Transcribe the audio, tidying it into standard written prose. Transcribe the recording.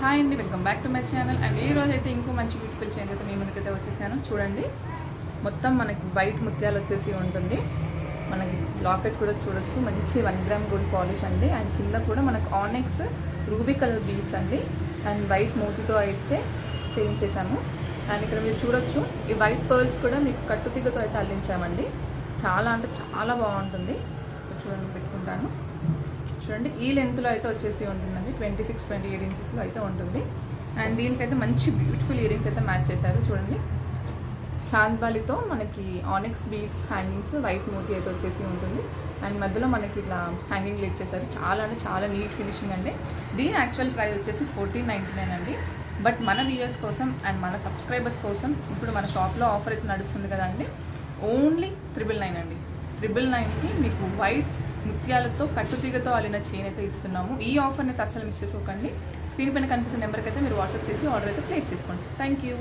Hi అండి, welcome back to my channel. And ఈ రోజు అయితే ఇంకో మంచి బ్యూటిఫుల్ చైన్ అయితే మీ ముందుకైతే వచ్చేసాను. చూడండి, మొత్తం మనకి వైట్ ముత్యాలు వచ్చేసి ఉంటుంది. మనకి లాకెట్ కూడా చూడొచ్చు, మంచి 1 గ్రామ్ గోల్డ్ పాలిష్ అండి. అండ్ కింద కూడా మనకు ఆనెక్స్ రూబీ కలర్ బీడ్స్ అండి. అండ్ వైట్ మోతితో అయితే చేయించేసాము. అండ్ ఇక్కడ మీరు చూడొచ్చు, ఈ వైట్ పర్ల్స్ కూడా మీకు కట్టుతీగతో అయితే అల్లించామండి. చాలా అంటే చాలా బాగుంటుంది. చూడండి, పెట్టుకుంటాను. చూడండి, ఈ లెంత్లో అయితే వచ్చేసి ఉంటుందండి. 26-28 ఇంచెస్లో అయితే ఉంటుంది. అండ్ దీనికైతే మంచి బ్యూటిఫుల్ ఇయరింగ్స్ అయితే మ్యాచ్ చేశారు. చూడండి, చాంద్బాలితో మనకి ఆనిక్స్ బీడ్స్ హ్యాంగింగ్స్, వైట్ మోతీ అయితే వచ్చేసి ఉంటుంది. అండ్ మధ్యలో మనకి ఇట్లా హ్యాంగింగ్ లేట్ చేశారు. చాలా అంటే చాలా నీట్ ఫినిషింగ్ అండి. దీని యాక్చువల్ ప్రైస్ వచ్చేసి 1499 అండి. బట్ మన వ్యూయర్స్ కోసం అండ్ మన సబ్స్క్రైబర్స్ కోసం ఇప్పుడు మన షాప్లో ఆఫర్ అయితే నడుస్తుంది కదండి. ఓన్లీ 999 అండి. 999కి మీకు వైట్ ముత్యాలతో కట్టుతీగతో అల్లిన చైన్ అయితే ఇస్తున్నాము. ఈ ఆఫర్ని అయితే అస్సలు మిస్ చేసుకోకండి. స్క్రీన్ పైన కనిపిస్తున్న నెంబర్కి అయితే మీరు వాట్సాప్ చేసి ఆర్డర్ అయితే ప్లేస్ చేసుకోండి. Thank you.